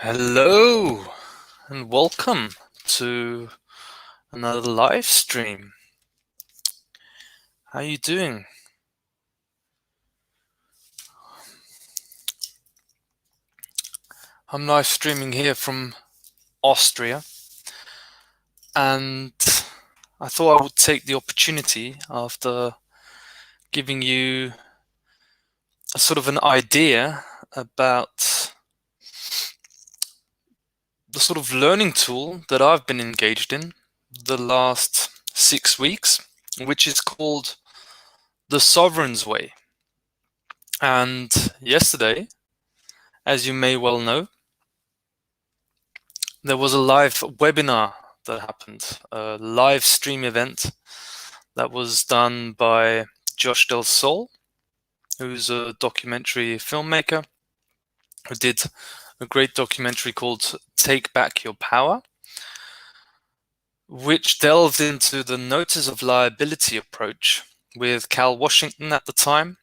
Hello and welcome to another live stream. How you doing? I'm live streaming here from Austria, and I thought I would take the opportunity after giving you a sort of an idea about the sort of learning tool that I've been engaged in the last 6 weeks, which is called the Sovereign's Way. And yesterday, as you may well know, there was a live webinar that happened, a live stream event that was done by Josh Del Sol, who's a documentary filmmaker who did a great documentary called Take Back Your Power, which delved into the notice of liability approach with Cal Washington at the time.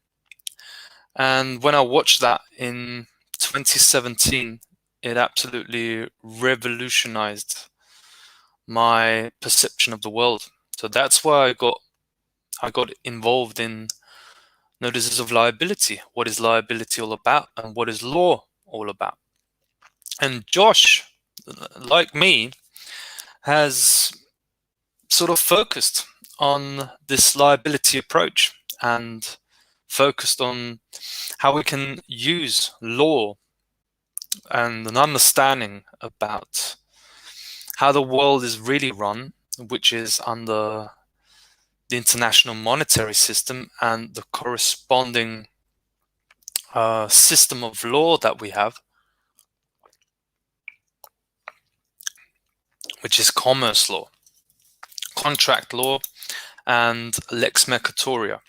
And when I watched that in 2017, it absolutely revolutionized my perception of the world. So that's why I got involved in notices of liability. What is liability all about, and what is law all about? And Josh, like me, has sort of focused on this liability approach and focused on how we can use law and an understanding about how the world is really run, which is under the international monetary system and the corresponding system of law that we have, which is commerce law, contract law, and lex mercatoria.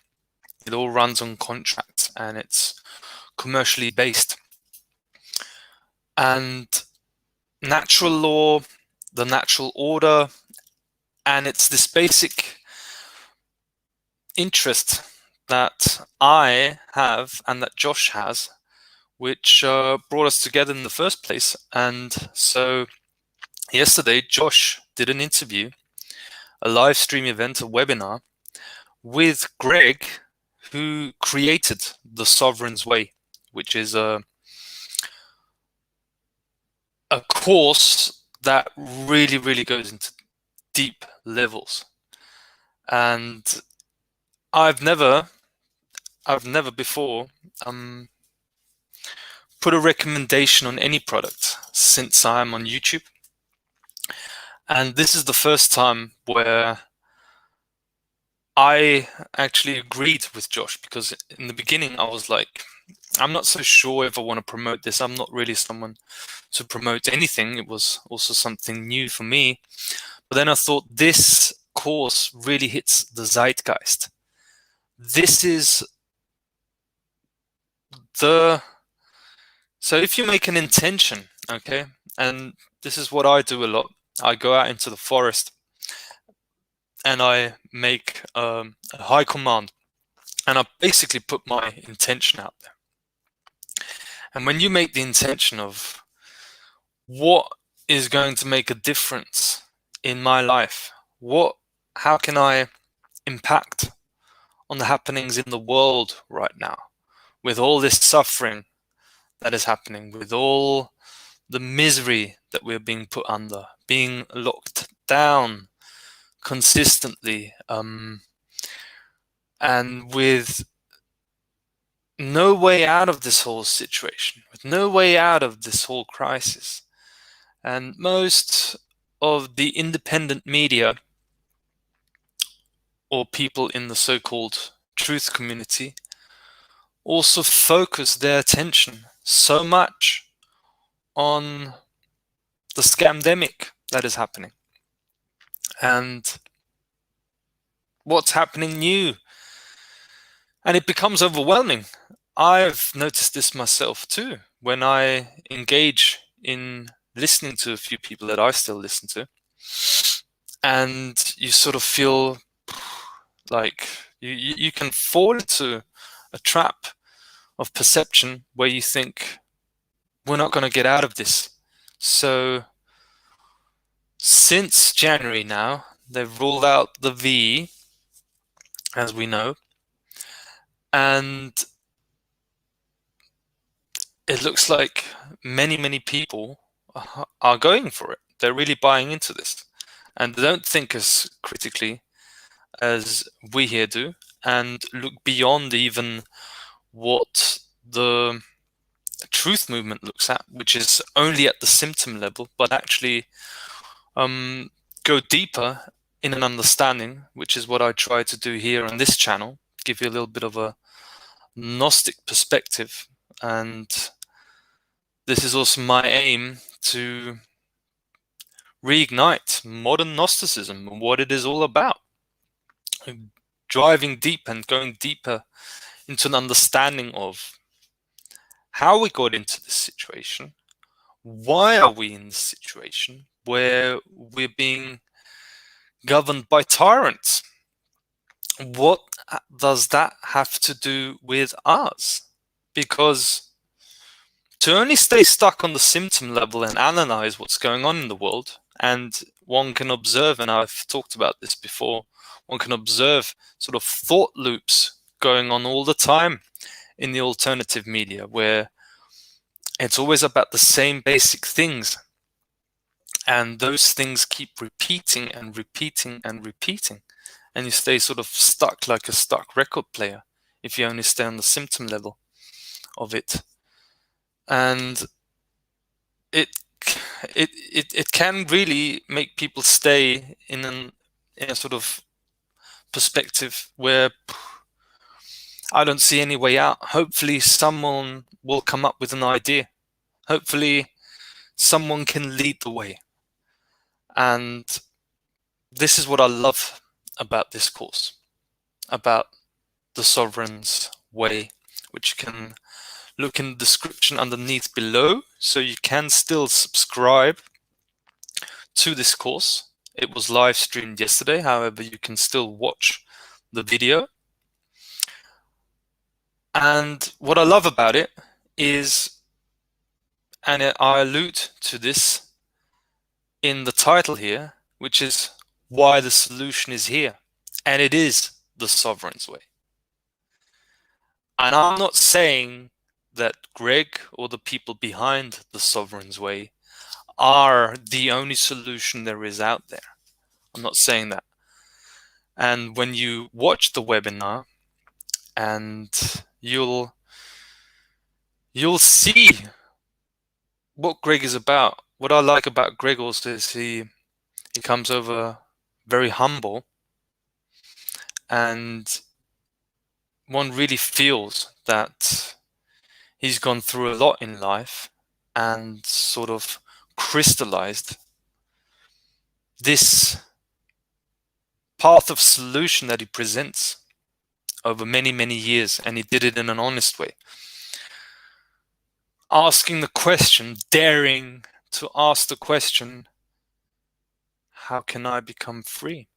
It all runs on contracts and it's commercially based. And natural law, the natural order, and it's this basic interest that I have and that Josh has, which brought us together in the first place. And so yesterday, Josh did an interview, a live stream event, a webinar with Greg, who created the Sovereign's Way, which is a course that really goes into deep levels. And I've never before put a recommendation on any product since I'm on YouTube. And this is the first time where I actually agreed with Josh, because in the beginning I was like, I'm not so sure if I want to promote this. I'm not really someone to promote anything. It was also something new for me. But then I thought this course really hits the zeitgeist. This is so if you make an intention, okay, and this is what I do a lot. I go out into the forest and I make a high command, and I basically put my intention out there. And when you make the intention of what is going to make a difference in my life, how can I impact on the happenings in the world right now, with all this suffering that is happening, with all the misery that we're being put under, being locked down consistently, and with no way out of this whole situation, with no way out of this whole crisis. And most of the independent media, or people in the so-called truth community, also focus their attention so much on the scamdemic that is happening and what's happening new. And it becomes overwhelming. I've noticed this myself too, when I engage in listening to a few people that I still listen to, and you sort of feel like you can fall into a trap of perception where you think, we're not going to get out of this. So since January now, they've ruled out the V, as we know, and it looks like many people are going for it. They're really buying into this, and they don't think as critically as we here do, and look beyond even what the truth movement looks at, which is only at the symptom level, but actually go deeper in an understanding, which is what I try to do here on this channel, give you a little bit of a Gnostic perspective. And this is also my aim, to reignite modern Gnosticism and what it is all about. Driving deep and going deeper into an understanding of how we got into this situation. Why are we in this situation where we're being governed by tyrants? What does that have to do with us? Because to only stay stuck on the symptom level and analyze what's going on in the world, and one can observe, and I've talked about this before, one can observe sort of thought loops going on all the time in the alternative media, where it's always about the same basic things, and those things keep repeating and repeating and repeating, and you stay sort of stuck like a stuck record player if you only stay on the symptom level of it. And it can really make people stay in a sort of perspective where I don't see any way out. Hopefully someone will come up with an idea. Hopefully someone can lead the way. And this is what I love about this course, about the Sovereign's Way, which you can look in the description underneath below, so you can still subscribe to this course. It was live streamed yesterday, however you can still watch the video. And what I love about it is, and I allude to this in the title here, which is why the solution is here, and it is the Sovereign's Way. And I'm not saying that Greg or the people behind the Sovereign's Way are the only solution there is out there. I'm not saying that. And when you watch the webinar, and you'll see what Greg is about. What I like about Greg also is he comes over very humble, and one really feels that he's gone through a lot in life and sort of crystallized this path of solution that he presents over many years, and he did it in an honest way. Asking the question, daring to ask the question, how can I become free?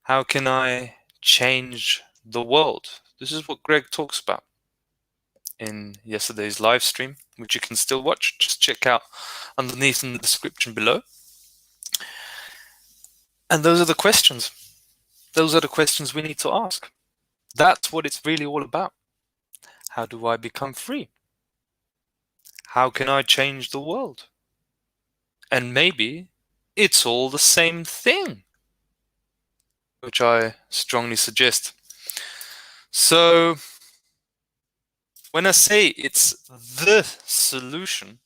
How can I change the world? This is what Greg talks about in yesterday's live stream, which you can still watch. Just check out underneath in the description below. And those are the questions. Those are the questions we need to ask. That's what it's really all about. How do I become free? How can I change the world? And maybe it's all the same thing, which I strongly suggest. So when I say it's the solution,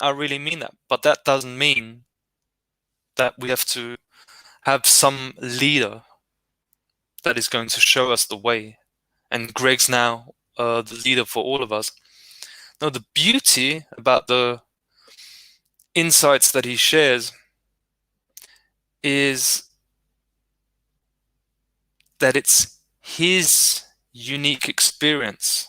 I really mean that. But that doesn't mean that we have to have some leader that is going to show us the way. And Greg's now the leader for all of us. No, the beauty about the insights that he shares is that it's his unique experience,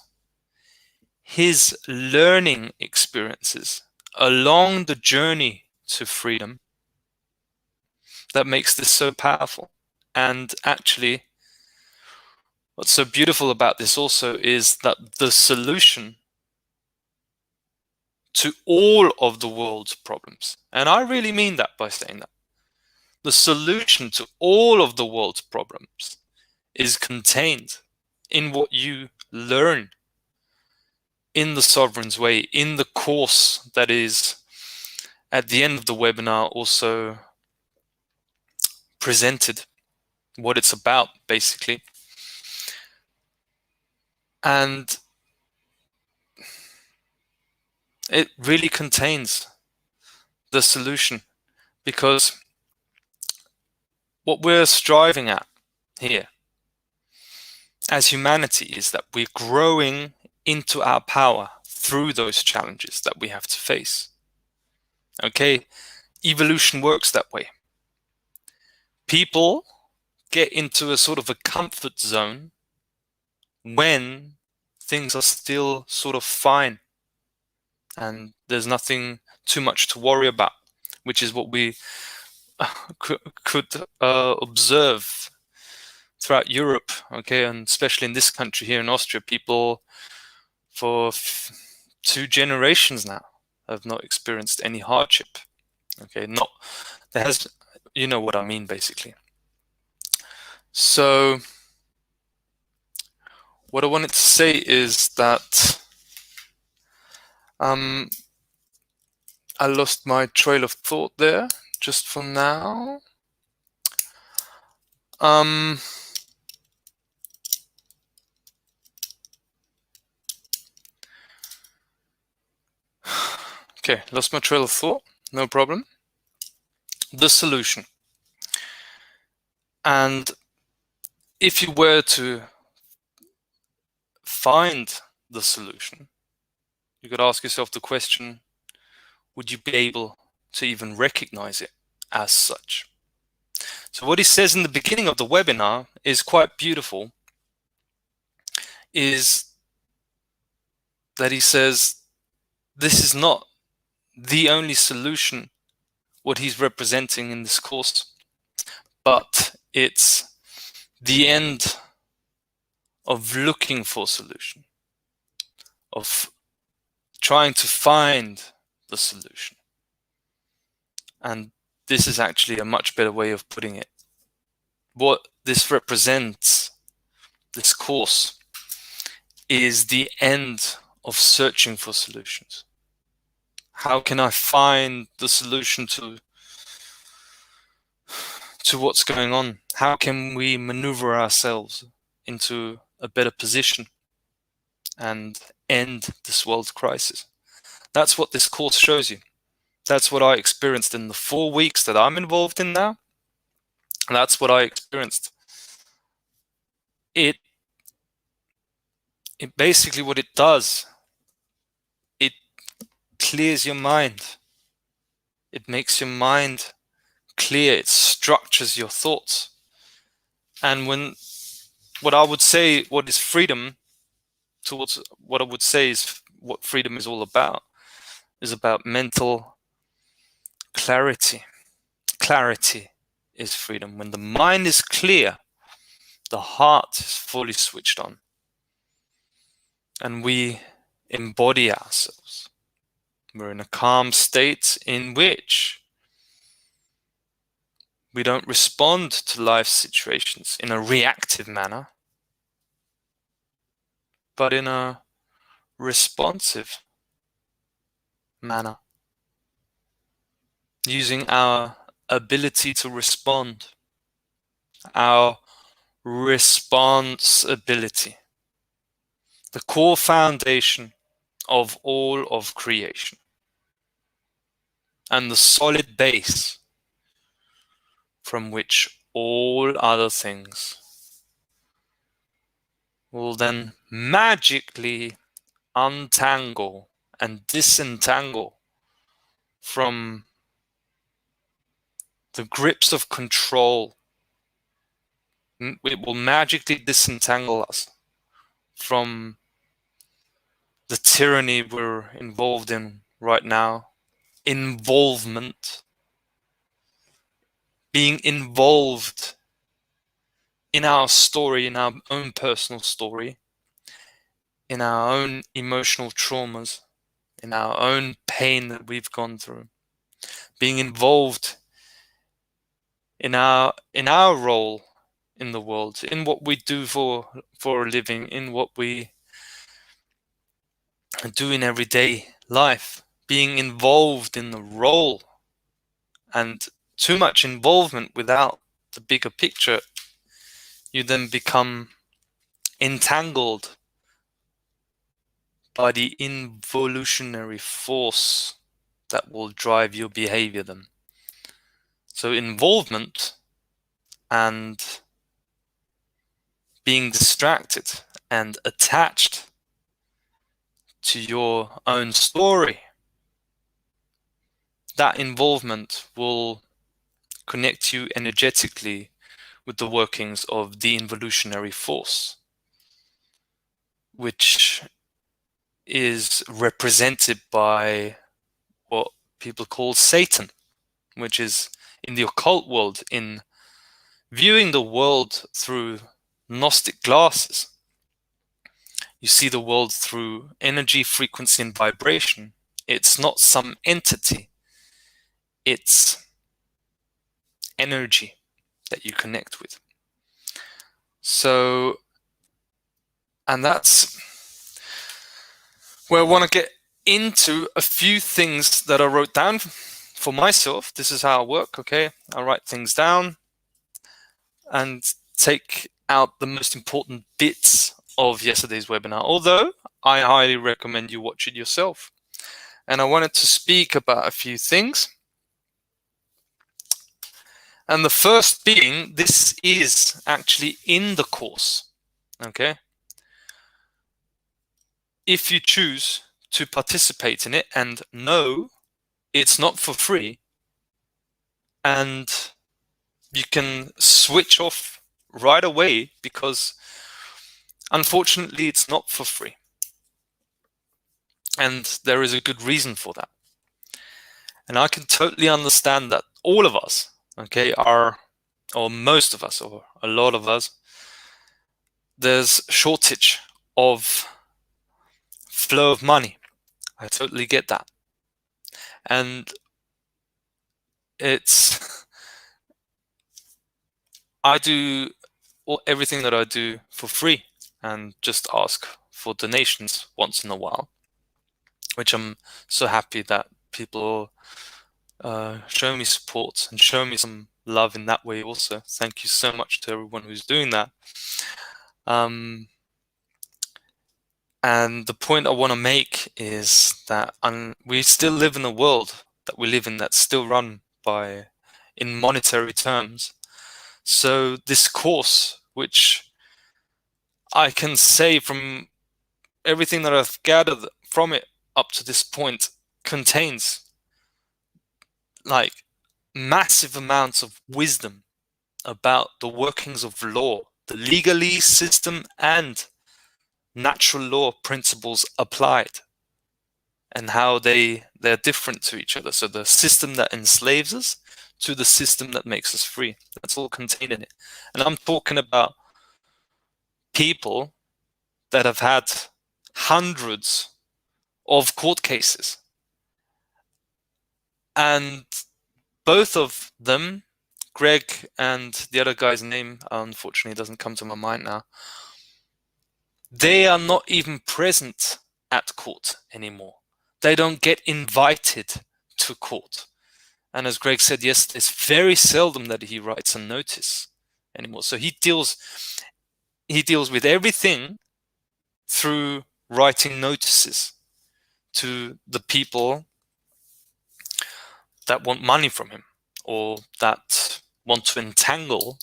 his learning experiences along the journey to freedom that makes this so powerful. And actually, what's so beautiful about this also is that the solution to all of the world's problems. And I really mean that by saying that. The solution to all of the world's problems is contained in what you learn in the Sovereign's Way, in the course that is at the end of the webinar also presented, what it's about, basically. And it really contains the solution, because what we're striving at here as humanity is that we're growing into our power through those challenges that we have to face. Okay, evolution works that way. People get into a sort of a comfort zone when things are still sort of fine and there's nothing too much to worry about, which is what we could observe throughout Europe, okay, and especially in this country here in Austria. People for 2 generations now have not experienced any hardship. Okay, not there has, you know what I mean, basically. So what I wanted to say is that I lost my trail of thought there just for now. Okay, lost my trail of thought, no problem. The solution. And if you were to find the solution, you could ask yourself the question, would you be able to even recognize it as such? So what he says in the beginning of the webinar is quite beautiful, is that he says this is not the only solution, what he's representing in this course, but it's the end of looking for solution, of trying to find the solution. And this is actually a much better way of putting it. What this represents, this course, is the end of searching for solutions. How can I find the solution to what's going on? How can we maneuver ourselves into a better position and end this world crisis? That's what this course shows you. That's what I experienced in the 4 weeks that I'm involved in now. That's what I experienced. It basically, what it does, it clears your mind. It makes your mind clear. It structures your thoughts. And what I would say, what is freedom, towards what I would say is what freedom is all about, is about mental clarity. Clarity is freedom. When the mind is clear, the heart is fully switched on, and we embody ourselves. We're in a calm state in which we don't respond to life situations in a reactive manner, but in a responsive manner, using our ability to respond, our responsibility, the core foundation of all of creation, and the solid base from which all other things will then magically untangle and disentangle from the grips of control. It will magically disentangle us from the tyranny we're involved in right now. Involvement, being involved in our story, in our own personal story, in our own emotional traumas, in our own pain that we've gone through, being involved in our role in the world, in what we do for a living, in what we do in everyday life, being involved in the role. And too much involvement without the bigger picture, you then become entangled by the involutionary force that will drive your behavior then. So involvement and being distracted and attached to your own story, that involvement will connect you energetically with the workings of the involutionary force, which is represented by what people call Satan, which is in the occult world, in viewing the world through Gnostic glasses. You see the world through energy, frequency, and vibration. It's not some entity, it's energy that you connect with. So, and that's where I want to get into a few things that I wrote down for myself. This is how I work, okay? I write things down and take out the most important bits of yesterday's webinar, although I highly recommend you watch it yourself. And I wanted to speak about a few things. And the first being, this is actually in the course, okay? If you choose to participate in it, and no, it's not for free, and you can switch off right away, because unfortunately it's not for free. And there is a good reason for that. And I can totally understand that all of us, okay, or most of us, or a lot of us, there's shortage of flow of money. I totally get that. And I do everything that I do for free and just ask for donations once in a while, which I'm so happy that people show me support and show me some love in that way also. Thank you so much to everyone who's doing that. And the point I want to make is that we still live in a world that we live in that's still run in monetary terms. So this course, which I can say from everything that I've gathered from it up to this point, contains like massive amounts of wisdom about the workings of law, the legalese system, and natural law principles applied, and how they're different to each other. So the system that enslaves us to the system that makes us free, that's all contained in it. And I'm talking about people that have had hundreds of court cases, and both of them, Greg and the other guy's name unfortunately doesn't come to my mind now, they are not even present at court anymore. They don't get invited to court. And as Greg said yesterday, it's very seldom that he writes a notice anymore. So he deals with everything through writing notices to the people that want money from him, or that want to entangle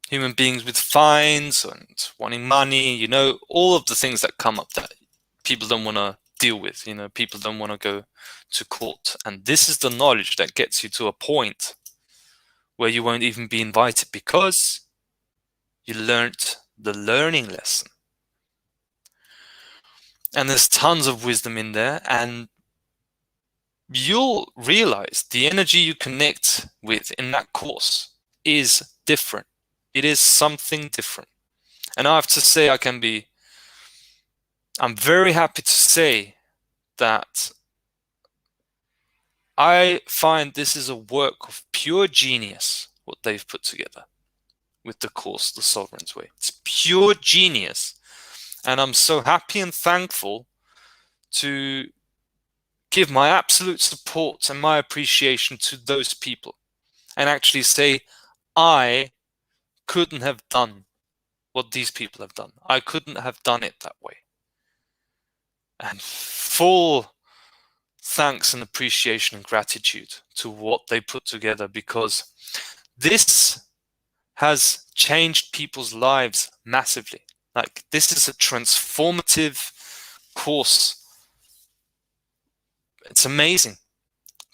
human beings with fines and wanting money, all of the things that come up that people don't want to deal with, people don't want to go to court. And this is the knowledge that gets you to a point where you won't even be invited, because you learned the learning lesson. And there's tons of wisdom in there, and you'll realize the energy you connect with in that course is different. It is something different. And I have to say, I can be I'm very happy to say that I find this is a work of pure genius, what they've put together with the course, The Sovereign's Way. It's pure genius. And I'm so happy and thankful to give my absolute support and my appreciation to those people and actually say, I couldn't have done what these people have done. I couldn't have done it that way. And full thanks and appreciation and gratitude to what they put together, because this has changed people's lives massively. Like, this is a transformative course. It's amazing.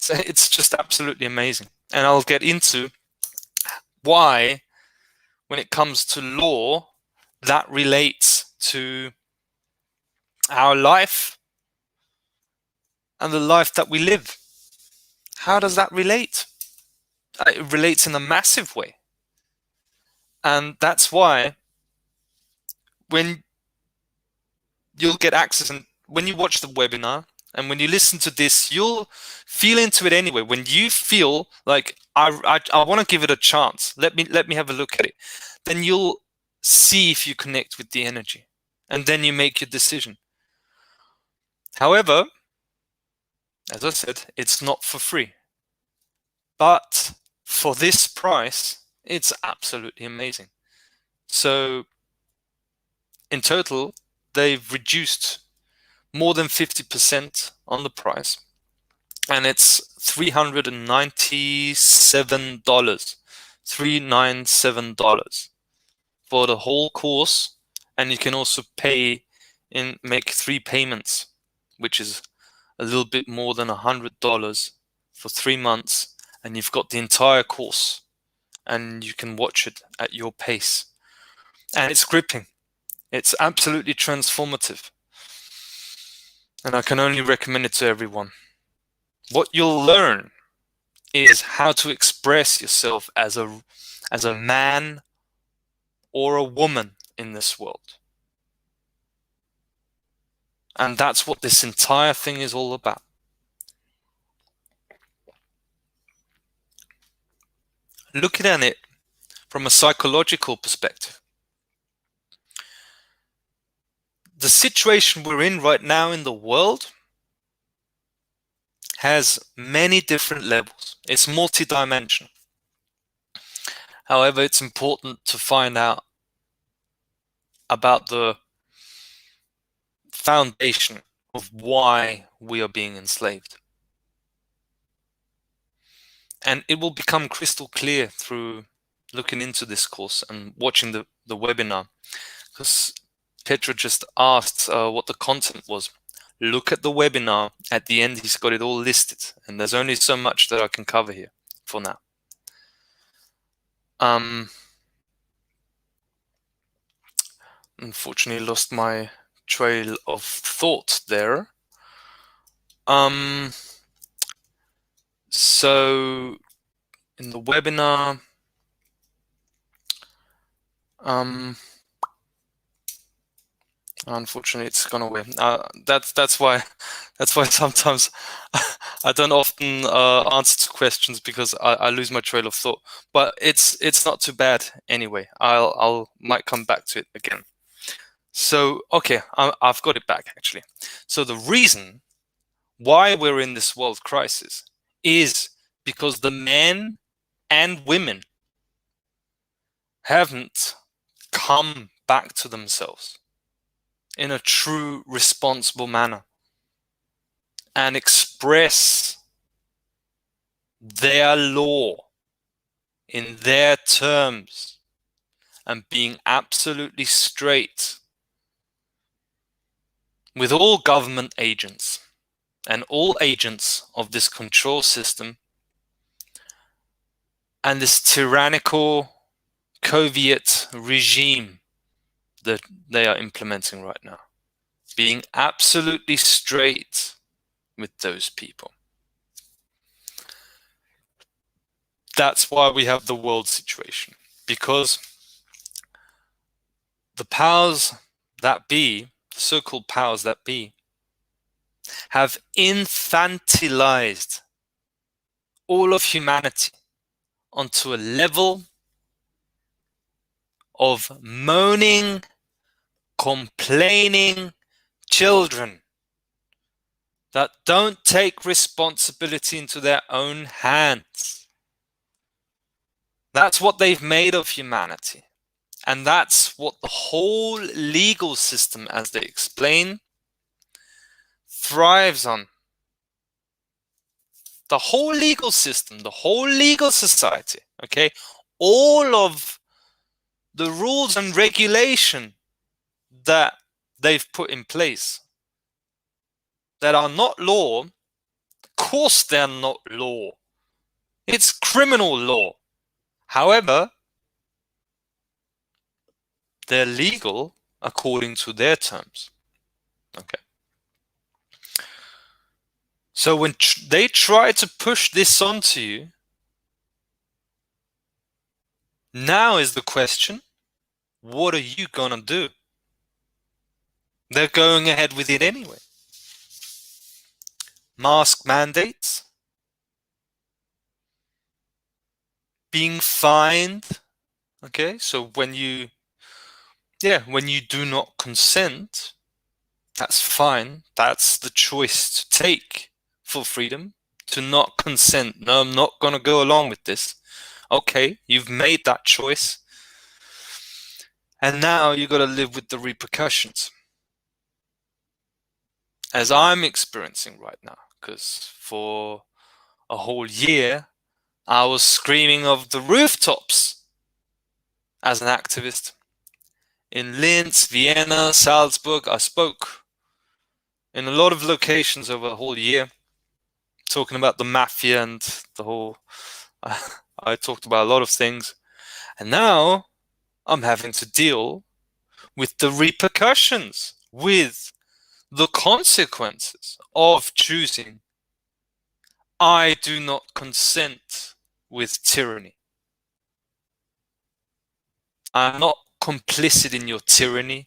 It's just absolutely amazing. And I'll get into why, when it comes to law, that relates to our life and the life that we live. How does that relate? It relates in a massive way. And that's why when you'll get access, and when you watch the webinar and when you listen to this, you'll feel into it anyway. When you feel like I want to give it a chance, let me have a look at it, then you'll see if you connect with the energy, and then you make your decision. However, as I said, it's not for free, but for this price, it's absolutely amazing. So in total, they've reduced more than 50% on the price, and it's $397, $397 for the whole course. And you can also make 3 payments, which is a little bit more than $100 for 3 months, and you've got the entire course and you can watch it at your pace. And it's gripping. It's absolutely transformative. And I can only recommend it to everyone. What you'll learn is how to express yourself as a man or a woman in this world. And that's what this entire thing is all about. Looking at it from a psychological perspective, the situation we're in right now in the world has many different levels. It's multidimensional. However, it's important to find out about the foundation of why we are being enslaved. And it will become crystal clear through looking into this course and watching the webinar, because Petra just asked what the content was. Look at the webinar. At the end, he's got it all listed, and there's only so much that I can cover here for now. Unfortunately, lost my trail of thought there. So in the webinar, unfortunately, it's gone away. That's why sometimes I don't often answer to questions, because I lose my trail of thought. But it's not too bad anyway. I'll might come back to it again. So okay, I've got it back actually. So the reason why we're in this world crisis is because the men and women haven't come back to themselves in a true responsible manner and express their law in their terms, and being absolutely straight with all government agents and all agents of this control system and this tyrannical Soviet regime that they are implementing right now. Being absolutely straight with those people. That's why we have the world situation, because the powers that be the so-called powers that be, have infantilized all of humanity onto a level of moaning, complaining children that don't take responsibility into their own hands. That's what they've made of humanity. And that's what the whole legal system, as they explain, thrives on. The whole legal system, the whole legal society, okay? All of the rules and regulation that they've put in place that are not law, of course they're not law. It's criminal law. However, they're legal according to their terms. Okay. So when they try to push this onto you, now is the question, what are you gonna do? They're going ahead with it anyway. Mask mandates, being fined. Okay, so when you do not consent, that's fine. That's the choice to take for freedom, to not consent. No, I'm not gonna go along with this. Okay, you've made that choice. And now you got to live with the repercussions. As I'm experiencing right now, because for a whole year, I was screaming of the rooftops as an activist. In Linz, Vienna, Salzburg, I spoke in a lot of locations over a whole year, talking about the mafia and the whole, I talked about a lot of things. And now I'm having to deal with the repercussions, with the consequences of choosing. I do not consent with tyranny. I'm not complicit in your tyranny.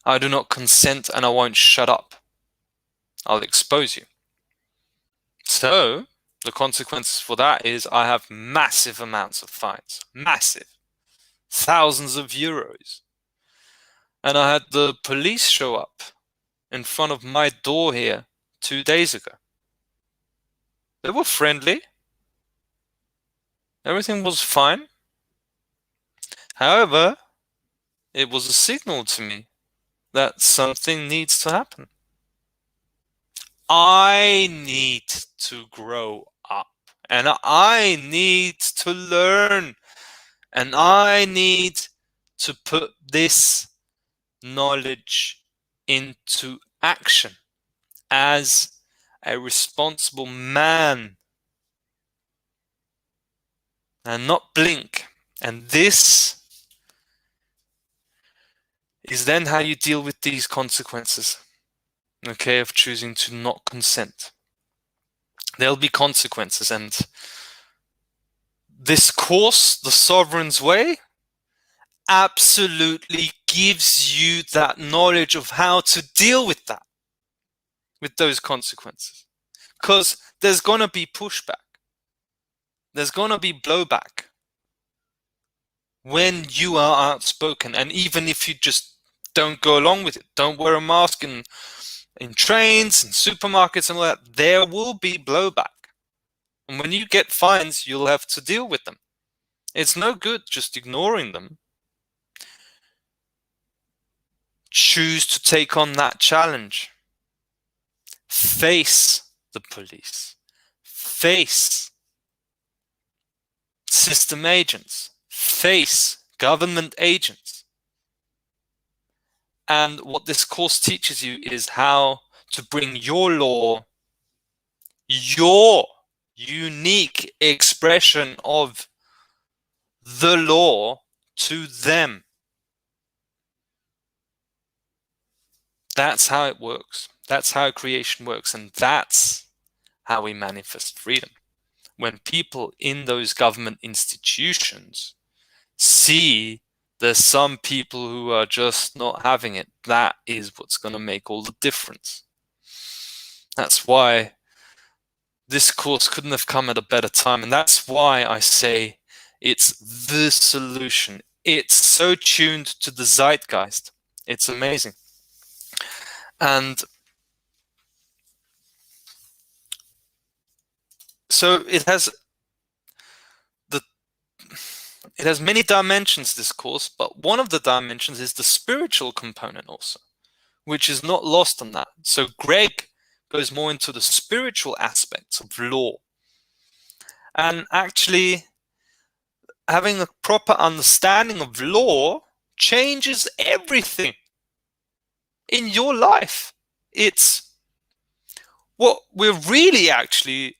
I do not consent and I won't shut up. I'll expose you. So the consequences for that is I have massive amounts of fines. Massive. Thousands of euros. And I had the police show up in front of my door here 2 days ago. They were friendly. Everything was fine. However, it was a signal to me that something needs to happen. I need to grow up and I need to learn and I need to put this knowledge into action as a responsible man and not blink. And this is then how you deal with these consequences, okay, of choosing to not consent. There'll be consequences, and this course, the Sovereign's Way, absolutely gives you that knowledge of how to deal with that, with those consequences. Because there's going to be pushback. There's going to be blowback when you are outspoken. And even if you just don't go along with it, don't wear a mask in trains and supermarkets and all that, there will be blowback. And when you get fines, you'll have to deal with them. It's no good just ignoring them. Choose to take on that challenge. Face the police. Face system agents. Face government agents. And what this course teaches you is how to bring your law, your unique expression of the law to them. That's how it works. That's how creation works. And that's how we manifest freedom. When people in those government institutions see There's some people who are just not having it. That is what's going to make all the difference. That's why this course couldn't have come at a better time. And that's why I say it's the solution. It's so tuned to the zeitgeist. It's amazing. And so it has many dimensions, this course, but one of the dimensions is the spiritual component also, which is not lost on that. So Greg goes more into the spiritual aspects of law. And actually, having a proper understanding of law changes everything in your life. It's what we're really actually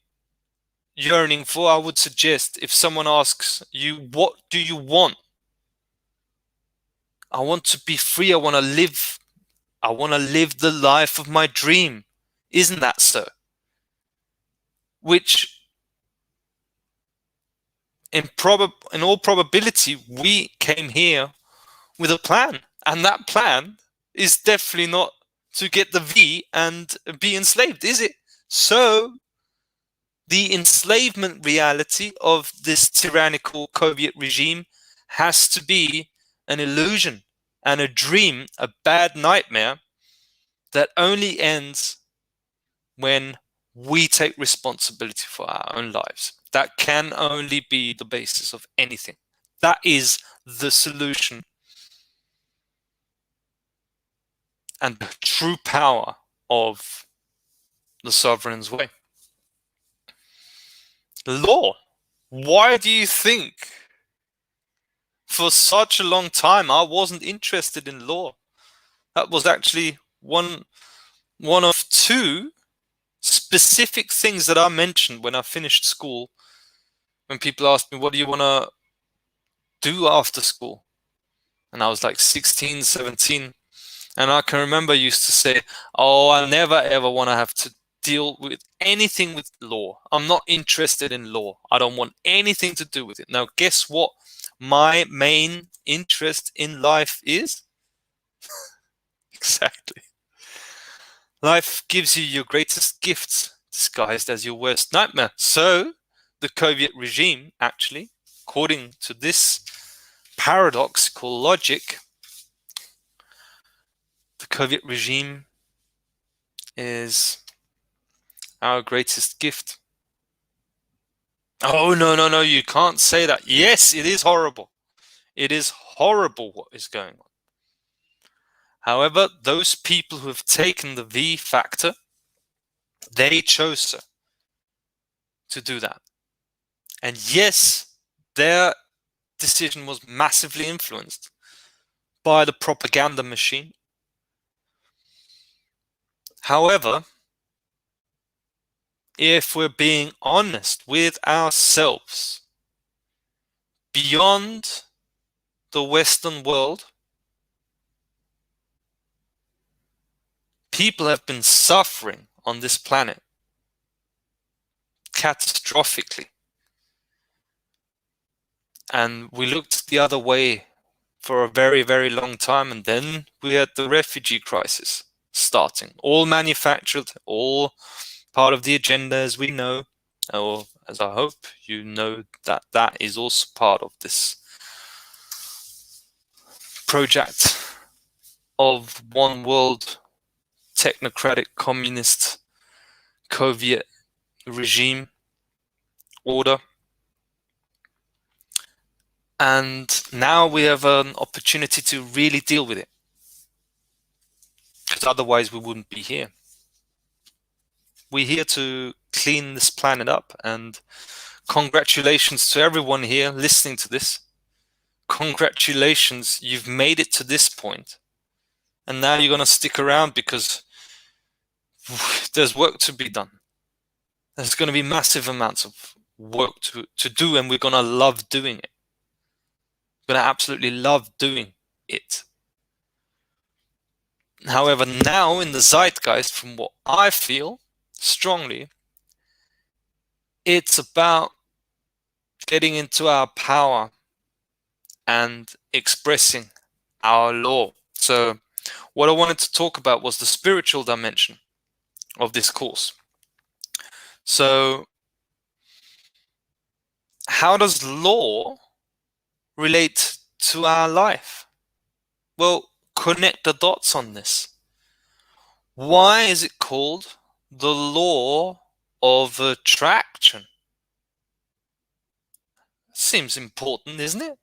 yearning for. I would suggest, if someone asks you, what do you want? I want to be free. I want to live the life of my dream. Isn't that so? Which in all probability, we came here with a plan. And that plan is definitely not to get the V and be enslaved, is it? So the enslavement reality of this tyrannical Soviet regime has to be an illusion and a dream, a bad nightmare that only ends when we take responsibility for our own lives. That can only be the basis of anything. That is the solution and the true power of the sovereign's way. Law. Why do you think for such a long time I wasn't interested in law? That was actually one of two specific things that I mentioned when I finished school. When people asked me, what do you want to do after school? And I was like 16, 17. And I can remember I used to say, oh, I never ever want to have to deal with anything with law. I'm not interested in law. I don't want anything to do with it. Now, guess what my main interest in life is? Exactly. Life gives you your greatest gifts disguised as your worst nightmare. So the Soviet regime, actually, according to this paradox called logic, the Soviet regime is our greatest gift. Oh, no, you can't say that. Yes, it is horrible. It is horrible what is going on. However, those people who have taken the V factor, they chose to do that. And yes, their decision was massively influenced by the propaganda machine. However, if we're being honest with ourselves, beyond the Western world, people have been suffering on this planet catastrophically. And we looked the other way for a very, very long time. And then we had the refugee crisis starting, all manufactured, all part of the agenda, as we know, or as I hope you know, that that is also part of this project of one world technocratic communist Soviet regime order. And now we have an opportunity to really deal with it, because otherwise we wouldn't be here. We're here to clean this planet up, and congratulations to everyone here listening to this. Congratulations, you've made it to this point. And now you're going to stick around because there's work to be done. There's going to be massive amounts of work to do, and we're going to love doing it. We're going to absolutely love doing it. However, now in the zeitgeist, from what I feel strongly, it's about getting into our power and expressing our law. So what I wanted to talk about was the spiritual dimension of this course. So how does law relate to our life? Well, connect the dots on this. Why is it called the law of attraction? Seems important, isn't it?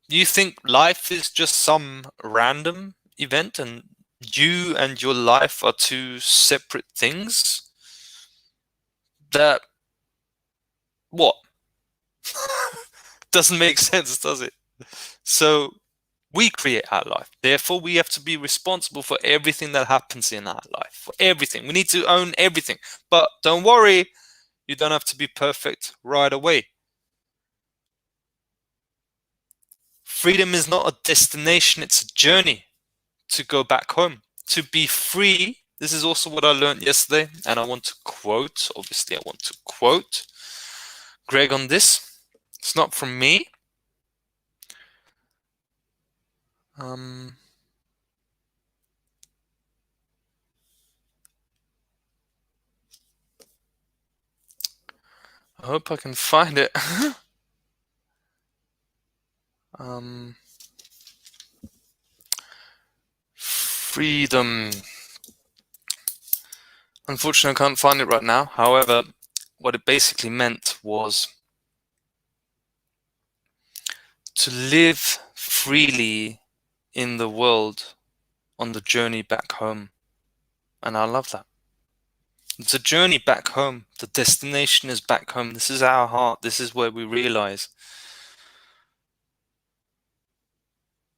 You think life is just some random event and you and your life are two separate things? That, what? Doesn't make sense, does it? So we create our life. Therefore, we have to be responsible for everything that happens in our life. For everything. We need to own everything. But don't worry, you don't have to be perfect right away. Freedom is not a destination, it's a journey to go back home. To be free, this is also what I learned yesterday, and I want to quote, obviously I want to quote Greg on this. It's not from me. I hope I can find it. Freedom. Unfortunately, I can't find it right now. However, what it basically meant was to live freely in the world on the journey back home. And I love that. It's a journey back home. The destination is back home. This is our heart. This is where we realize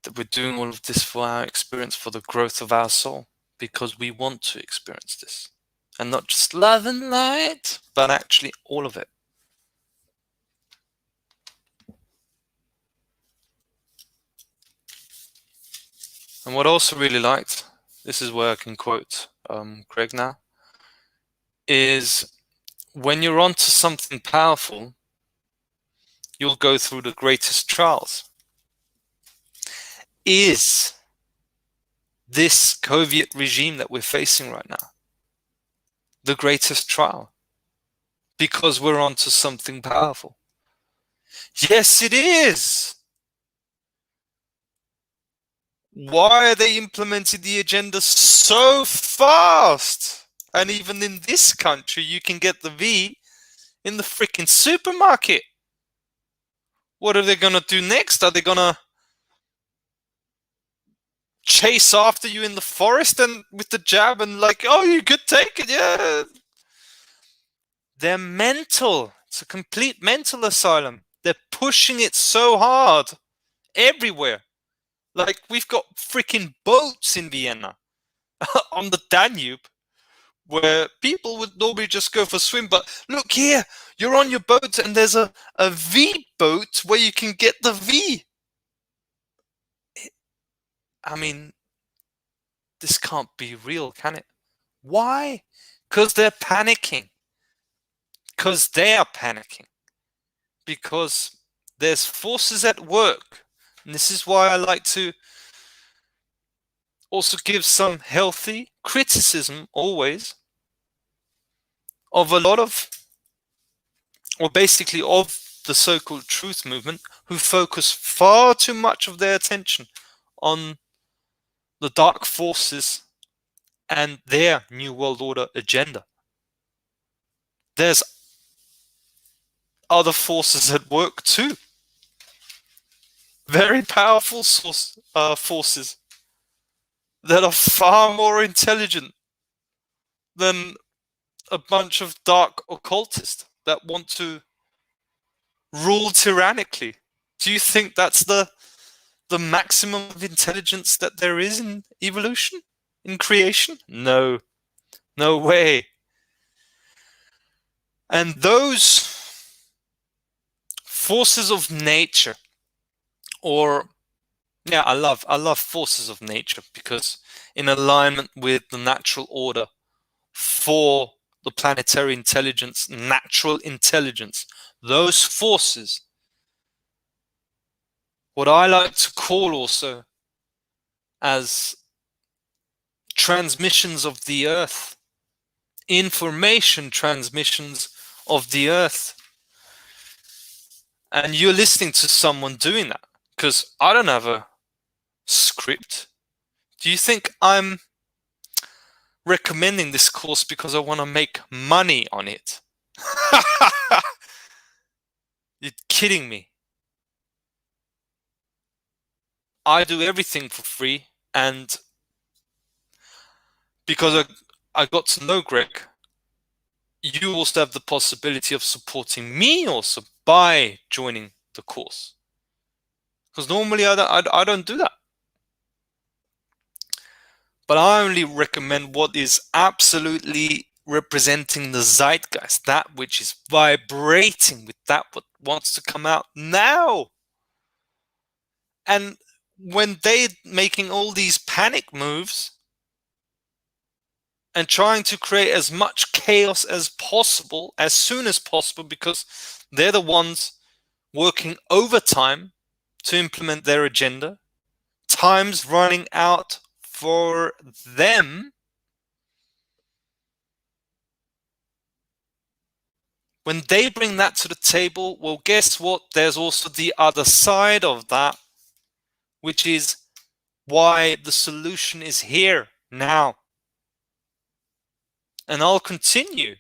that we're doing all of this for our experience, for the growth of our soul, because we want to experience this. And not just love and light, but actually all of it. And what I also really liked, this is where I can quote Greg now, is when you're onto something powerful, you'll go through the greatest trials. Is this Soviet regime that we're facing right now the greatest trial? Because we're onto something powerful. Yes, it is. Why are they implementing the agenda so fast? And even in this country, you can get the V in the freaking supermarket. What are they going to do next? Are they going to chase after you in the forest and with the jab and like, oh, you could take it, yeah? They're mental. It's a complete mental asylum. They're pushing it so hard everywhere. Like, we've got freaking boats in Vienna on the Danube where people would normally just go for a swim. But look here, you're on your boat and there's a V boat where you can get the V. I mean, this can't be real, can it? Why? Because they're panicking. Because they are panicking. Because there's forces at work. And this is why I like to also give some healthy criticism always of a lot of, or basically of the so-called truth movement, who focus far too much of their attention on the dark forces and their New World Order agenda. There's other forces at work too. Very powerful forces that are far more intelligent than a bunch of dark occultists that want to rule tyrannically. Do you think that's the maximum of intelligence that there is in evolution, in creation? No, no way. And those forces of nature, or yeah, I love forces of nature, because in alignment with the natural order for the planetary intelligence, natural intelligence, those forces what I like to call also as transmissions of the earth, information transmissions of the earth. And you're listening to someone doing that, because I don't have a script. Do you think I'm recommending this course because I want to make money on it? You're kidding me. I do everything for free, and because I got to know Greg, you also have the possibility of supporting me also by joining the course. Because normally I don't do that. But I only recommend what is absolutely representing the zeitgeist, that which is vibrating with that what wants to come out now. And when they're making all these panic moves and trying to create as much chaos as possible, as soon as possible, because they're the ones working overtime to implement their agenda, time's running out for them. When they bring that to the table, well, guess what? There's also the other side of that, which is why the solution is here now. And I'll continue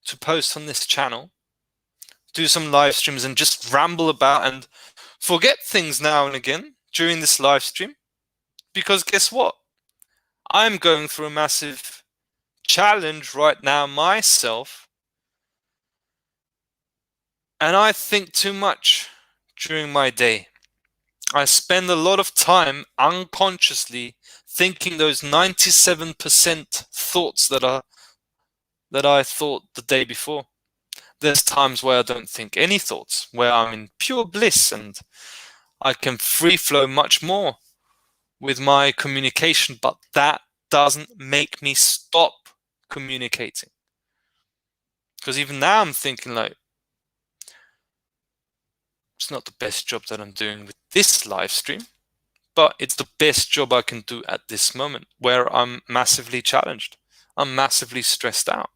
to post on this channel, do some live streams and just ramble about and forget things now and again during this live stream. Because guess what? I'm going through a massive challenge right now myself. And I think too much during my day. I spend a lot of time unconsciously thinking those 97% thoughts that I thought the day before. There's times where I don't think any thoughts, where I'm in pure bliss and I can free flow much more with my communication, but that doesn't make me stop communicating. Because even now I'm thinking like, it's not the best job that I'm doing with this live stream, but it's the best job I can do at this moment, where I'm massively challenged. I'm massively stressed out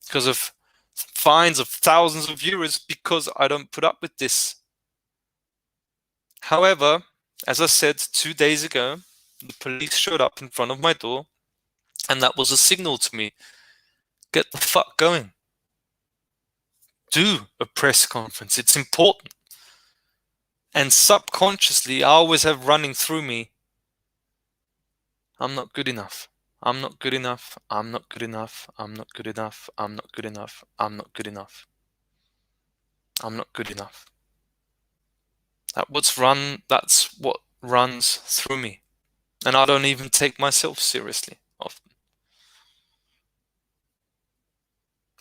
because of fines of thousands of euros because I don't put up with this. However, as I said 2 days ago, the police showed up in front of my door, and that was a signal to me, get the fuck going. Do a press conference. It's important. And subconsciously, I always have running through me, I'm not good enough. I'm not good enough. I'm not good enough. I'm not good enough. I'm not good enough. I'm not good enough. I'm not good enough. That's what runs through me. And I don't even take myself seriously often.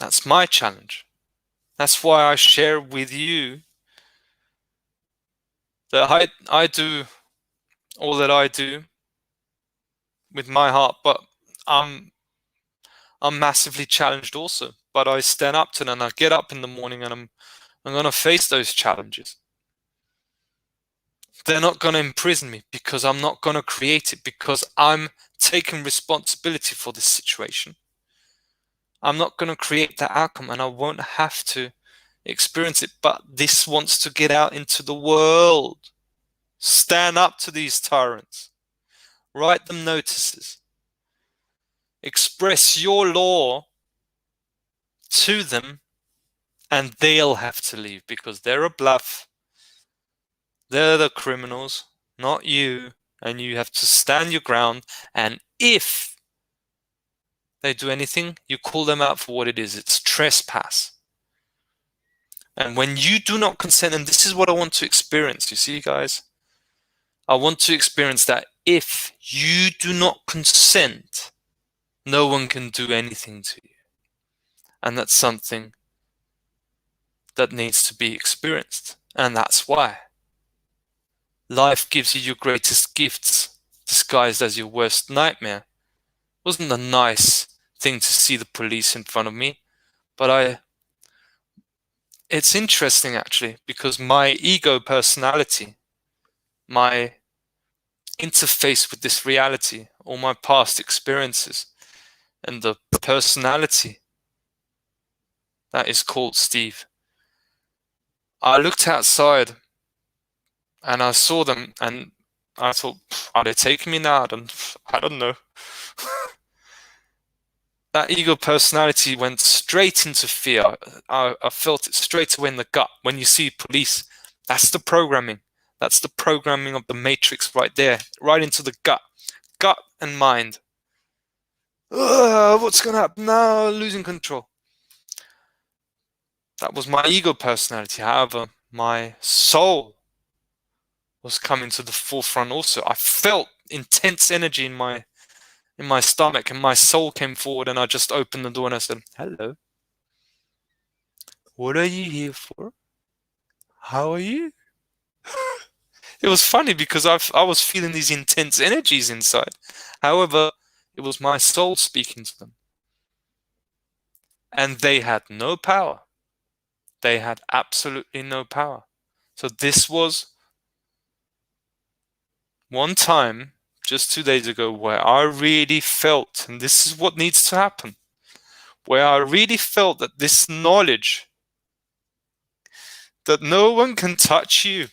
That's my challenge. That's why I share with you that I do all that I do with my heart, but I'm massively challenged also. But I stand up to them and I get up in the morning and I'm going to face those challenges. They're not going to imprison me because I'm not going to create it, because I'm taking responsibility for this situation. I'm not going to create that outcome and I won't have to experience it, but this wants to get out into the world. Stand up to these tyrants. Write them notices. Express your law to them and they'll have to leave because they're a bluff. They're the criminals, not you, and you have to stand your ground. And if they do anything, you call them out for what it is. It's trespass. And when you do not consent, and this is what I want to experience, you see, guys, I want to experience that if you do not consent, no one can do anything to you. And that's something that needs to be experienced. And that's why life gives you your greatest gifts disguised as your worst nightmare. It wasn't a nice thing to see the police in front of me, but it's interesting actually, because my ego personality, my interface with this reality, all my past experiences, and the personality that is called Steve. I looked outside and I saw them and I thought, are they taking me now? I don't know. That ego personality went straight into fear. I felt it straight away in the gut. When you see police, that's the programming. That's the programming of the matrix right there, right into the gut and mind. What's going to happen now? Losing control. That was my ego personality. However, my soul was coming to the forefront also. I felt intense energy in my stomach, and my soul came forward, and I just opened the door and I said, hello, what are you here for? How are you? It was funny because I was feeling these intense energies inside. However, it was my soul speaking to them. And they had no power. They had absolutely no power. So this was one time, just 2 days ago, where I really felt, and this is what needs to happen, where I really felt that this knowledge that no one can touch you.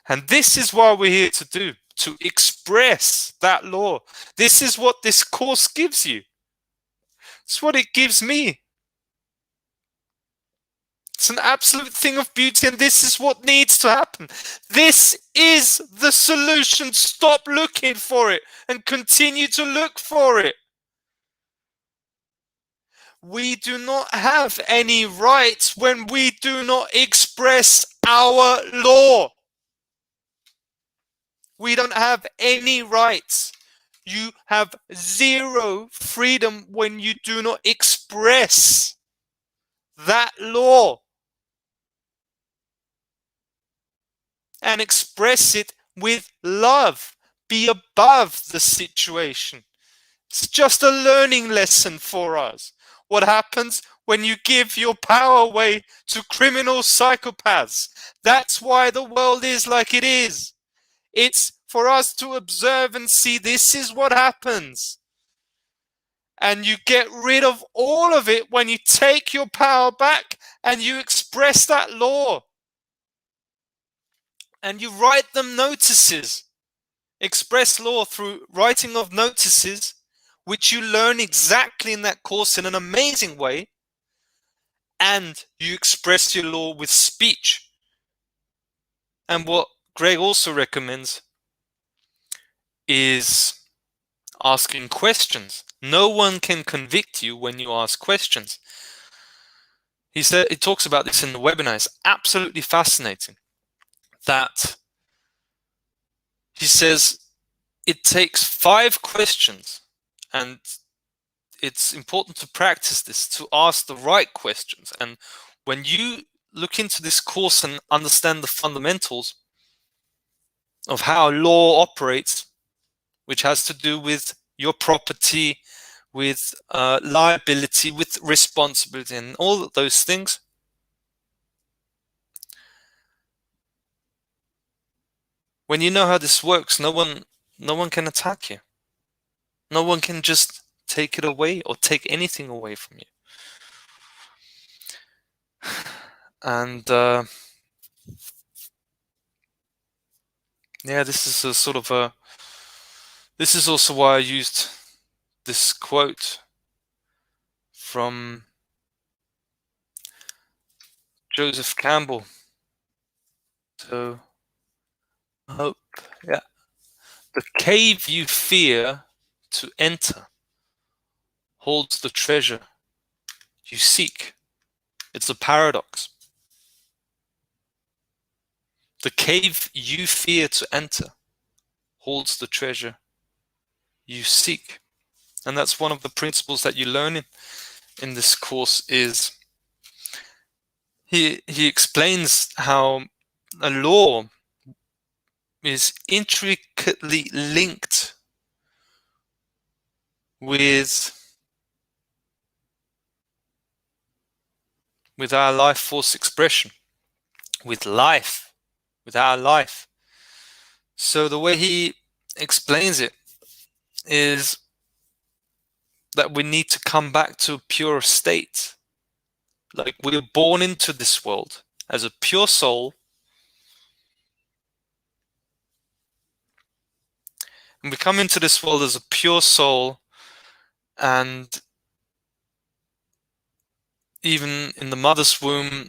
And this is what we're here to do, to express that law. This is what this course gives you. It's what it gives me. It's an absolute thing of beauty, and this is what needs to happen. This is the solution. Stop looking for it and continue to look for it. We do not have any rights when we do not express our law. We don't have any rights. You have zero freedom when you do not express that law and express it with love. Be above the situation. It's just a learning lesson for us. What happens when you give your power away to criminal psychopaths? That's why the world is like it is. It's for us to observe and see this is what happens. And you get rid of all of it when you take your power back and you express that law. And you write them notices. Express law through writing of notices, which you learn exactly in that course in an amazing way. And you express your law with speech. And what Greg also recommends is asking questions. No one can convict you when you ask questions. He talks about this in the webinar. It's absolutely fascinating that he says it takes 5 questions, and it's important to practice this, to ask the right questions. And when you look into this course and understand the fundamentals of how law operates, which has to do with your property, with liability, with responsibility, and all of those things, when you know how this works, no one can attack you. No one can just take it away or take anything away from you. And yeah, this is a sort of this is also why I used this quote from Joseph Campbell. So, hope, yeah. The cave you fear to enter holds the treasure you seek. It's a paradox. The cave you fear to enter holds the treasure you seek. And that's one of the principles that you learn in this course. Is he explains how a law is intricately linked with with our life force expression, with life, with our life. So the way he explains it is that we need to come back to a pure state. Like, we're born into this world as a pure soul, and we come into this world as a pure soul, and even in the mother's womb,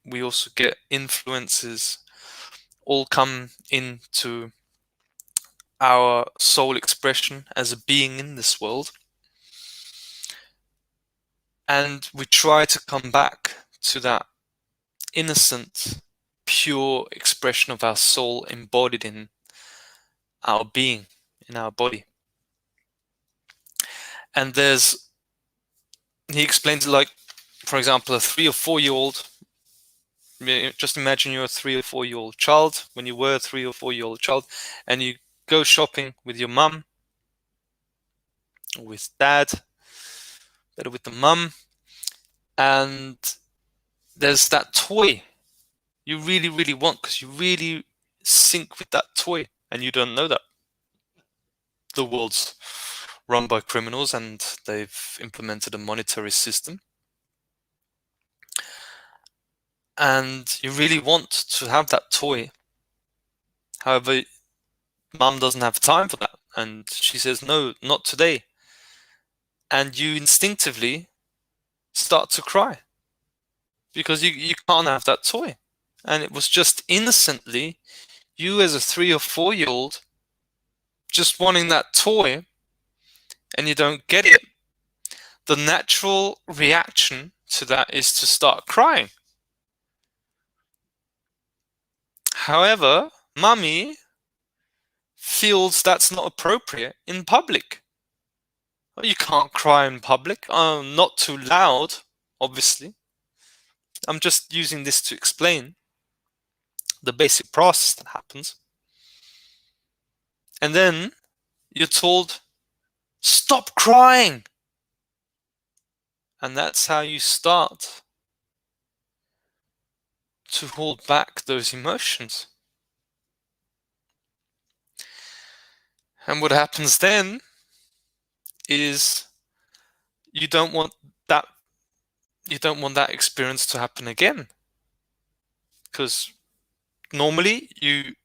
we also get influences all come into our soul expression as a being in this world. And we try to come back to that innocent, pure expression of our soul embodied in our being, in our body. And he explains it like, for example, a 3 or 4-year-old. Just imagine you're a 3 or 4-year-old child, when you were a 3 or 4-year-old child, and you go shopping with your mum, or with dad, better with the mum, and there's that toy you really, really want because you really sync with that toy, and you don't know that the world's run by criminals and they've implemented a monetary system, and you really want to have that toy. However, mum doesn't have time for that, and she says, no, not today. And you instinctively start to cry because you can't have that toy. And it was just innocently you, as a 3 or 4-year-old, just wanting that toy, and you don't get it. The natural reaction to that is to start crying. However, mummy feels that's not appropriate in public. Oh, you can't cry in public. Oh, not too loud, obviously. I'm just using this to explain the basic process that happens. And then you're told, stop crying. And that's how you start to hold back those emotions. And what happens then is you don't want that experience to happen again. Because normally you're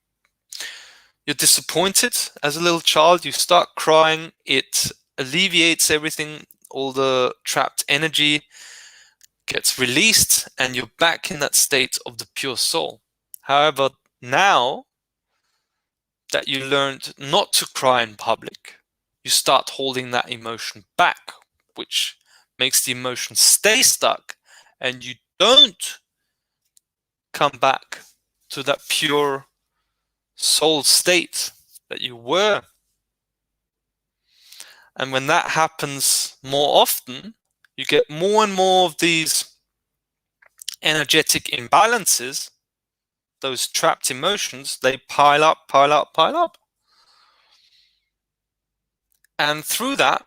disappointed as a little child, you start crying, it alleviates everything, all the trapped energy gets released, and you're back in that state of the pure soul. However, now that you learned not to cry in public, you start holding that emotion back, which makes the emotion stay stuck, and you don't come back to that pure soul state that you were. And when that happens more often, you get more and more of these energetic imbalances, those trapped emotions, they pile up, pile up, pile up. And through that,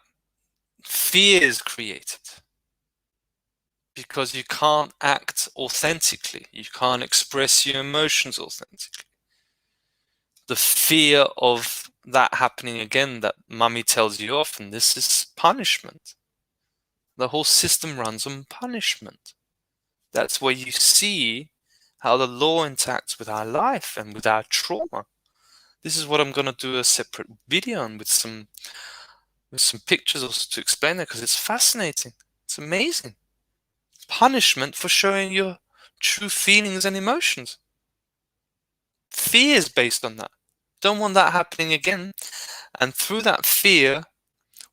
fear is created. Because you can't act authentically. You can't express your emotions authentically. The fear of that happening again that mummy tells you often, this is punishment. The whole system runs on punishment. That's where you see how the law interacts with our life and with our trauma. This is what I'm going to do a separate video on with some pictures also to explain that, because it's fascinating. It's amazing. Punishment for showing your true feelings and emotions. Fear is based on that. Don't want that happening again. And through that fear,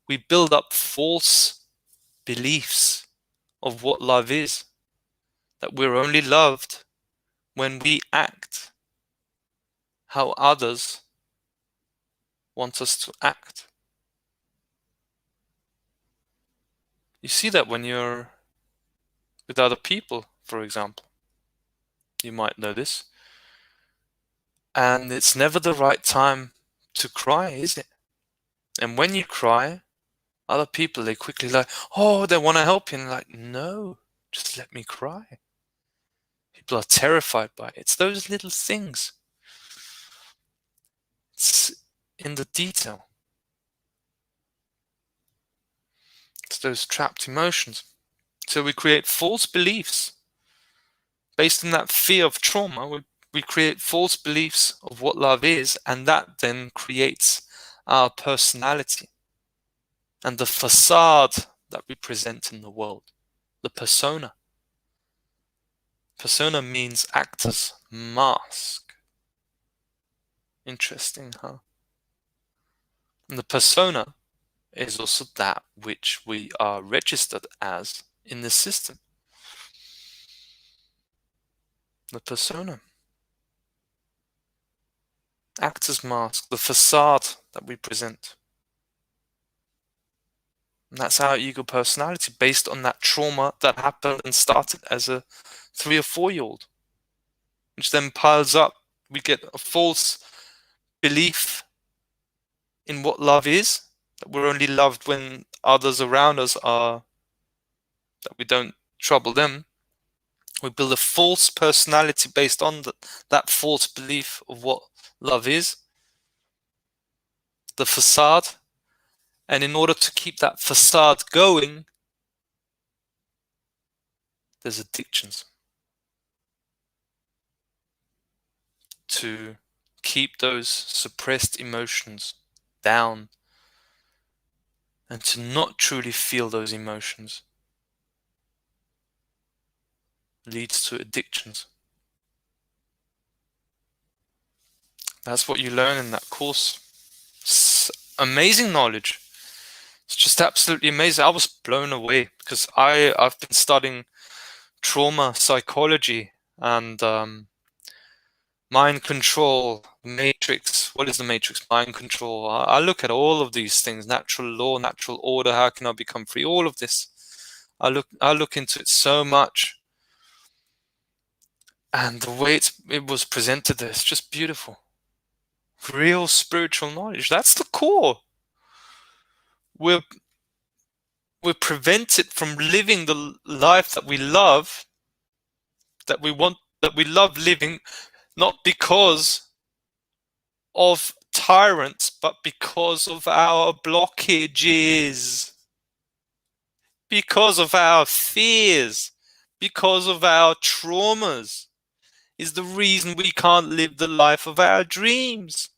we build up false beliefs of what love is. That we're only loved when we act how others want us to act. You see that when you're with other people, for example. You might know this. And it's never the right time to cry, is it? And when you cry, Other people, they quickly like, oh, they want to help you. And like, no, just let me cry. People are terrified by it. It's those little things. It's in the detail. It's those trapped emotions. So we create false beliefs based on that fear of trauma. We create false beliefs of what love is, and that then creates our personality and the facade that we present in the world, the persona. Persona means actor's mask. Interesting, huh? And the persona is also that which we are registered as in the system. The persona. Actor's mask, the facade that we present. And that's our ego personality based on that trauma that happened and started as a 3 or 4-year-old, which then piles up. We get a false belief in what love is, that we're only loved when others around us are, that we don't trouble them. We build a false personality based on that false belief of what love is, the facade. And in order to keep that facade going, there's addictions to keep those suppressed emotions down and to not truly feel those emotions leads to addictions. That's what you learn in that course. It's amazing knowledge. It's just absolutely amazing. I was blown away because I've been studying trauma psychology and mind control, matrix. What is the matrix? Mind control. I look at all of these things: natural law, natural order. How can I become free? All of this. I look into it so much, and the way it was presented there is just beautiful. Real spiritual knowledge. That's the core. We're prevented from living the life that we love, that we want, that we love living, not because of tyrants, but because of our blockages, because of our fears, because of our traumas, is the reason we can't live the life of our dreams.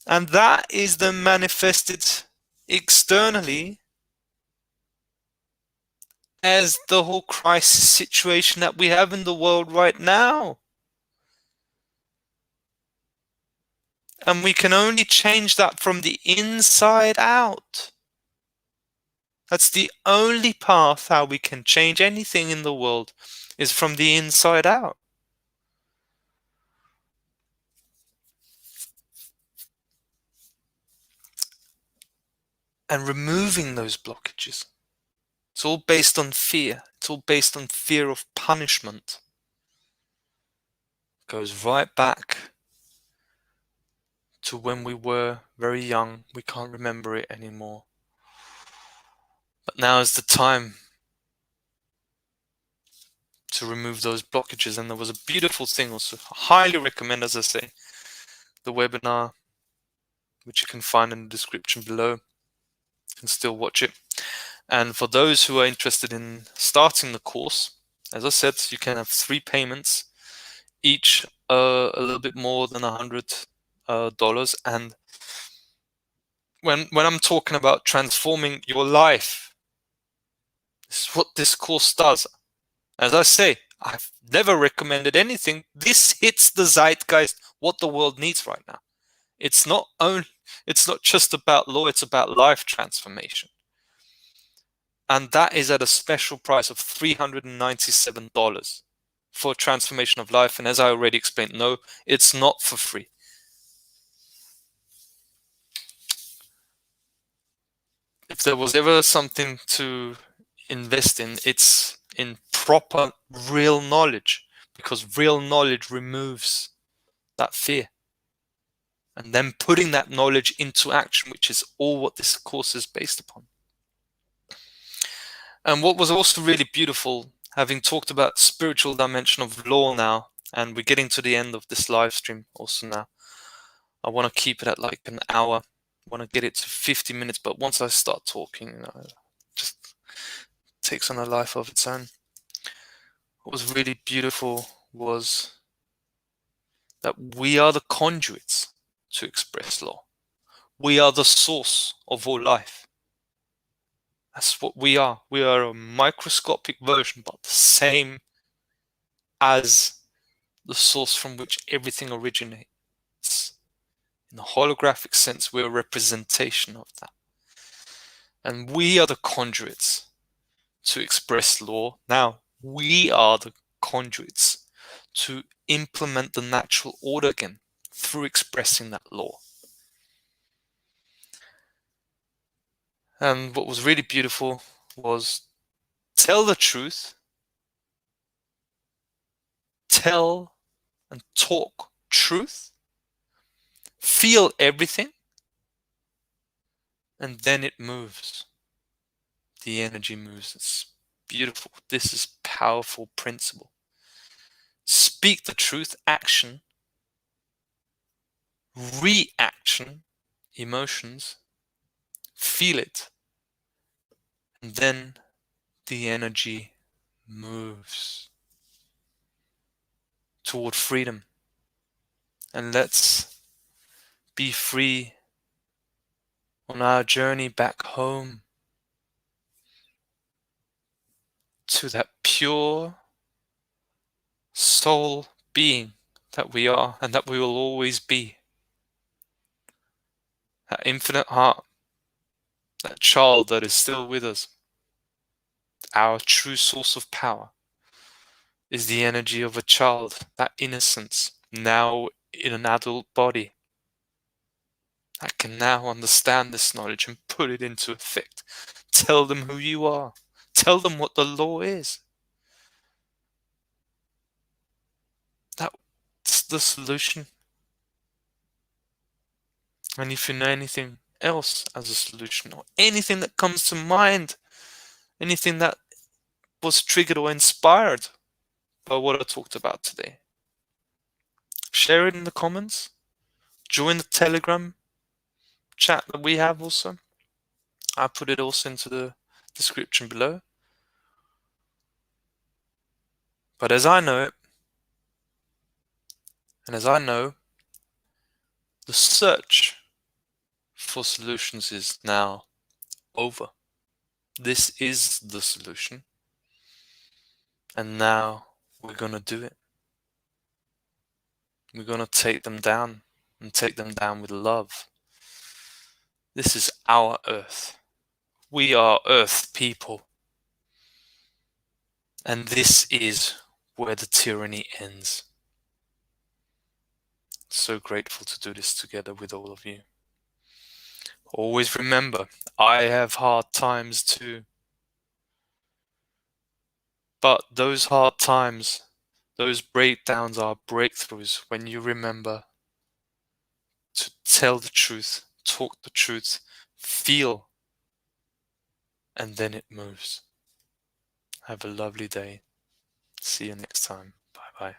And that is then manifested externally as the whole crisis situation that we have in the world right now. And we can only change that from the inside out. That's the only path how we can change anything in the world, is from the inside out. And removing those blockages. It's all based on fear. It's all based on fear of punishment. It goes right back to when we were very young. We can't remember it anymore. But now is the time to remove those blockages. And there was a beautiful thing also. I highly recommend, as I say, the webinar, which you can find in the description below. You can still watch it. And for those who are interested in starting the course, as I said, you can have 3 payments, each a little bit more than $100. And when I'm talking about transforming your life, this is what this course does. As I say, I've never recommended anything. This hits the zeitgeist, what the world needs right now. It's not just about law, it's about life transformation. And that is at a special price of $397 for transformation of life. And as I already explained, no, it's not for free. If there was ever something to invest in, it's in proper, real knowledge, because real knowledge removes that fear. and then putting that knowledge into action, which is all what this course is based upon. And what was also really beautiful, having talked about the spiritual dimension of law now, and we're getting to the end of this live stream also now. I want to keep it at like an hour. I want to get it to 50 minutes, but once I start talking, it just takes on a life of its own. What was really beautiful was that we are the conduits to express law. We are the source of all life. That's what we are. We are a microscopic version, but the same as the source from which everything originates. In a holographic sense, we're a representation of that. And we are the conduits to express law. Now, we are the conduits to implement the natural order again through expressing that law. And what was really beautiful was tell the truth, tell and talk truth, feel everything, and then it moves. The energy moves. It's beautiful. This is powerful principle. Speak the truth, action, reaction, emotions, feel it, and then the energy moves toward freedom. And let's be free on our journey back home to that pure soul being that we are and that we will always be. That infinite heart, that child that is still with us. Our true source of power is the energy of a child, that innocence, now in an adult body, that can now understand this knowledge and put it into effect. Tell them who you are. Tell them what the law is. That's the solution. And if you know anything else as a solution, or anything that comes to mind, anything that was triggered or inspired by what I talked about today, share it in the comments. Join the Telegram chat that we have also. I put it also into the description below. But as I know it, and as I know, the search for solutions is now over. This is the solution. And now we're going to do it. We're going to take them down and take them down with love. This is our Earth. We are Earth people. And this is where the tyranny ends. So grateful to do this together with all of you. Always remember, I have hard times too. But those hard times, those breakdowns are breakthroughs when you remember to tell the truth, talk the truth, feel, and then it moves. Have a lovely day. See you next time. Bye bye.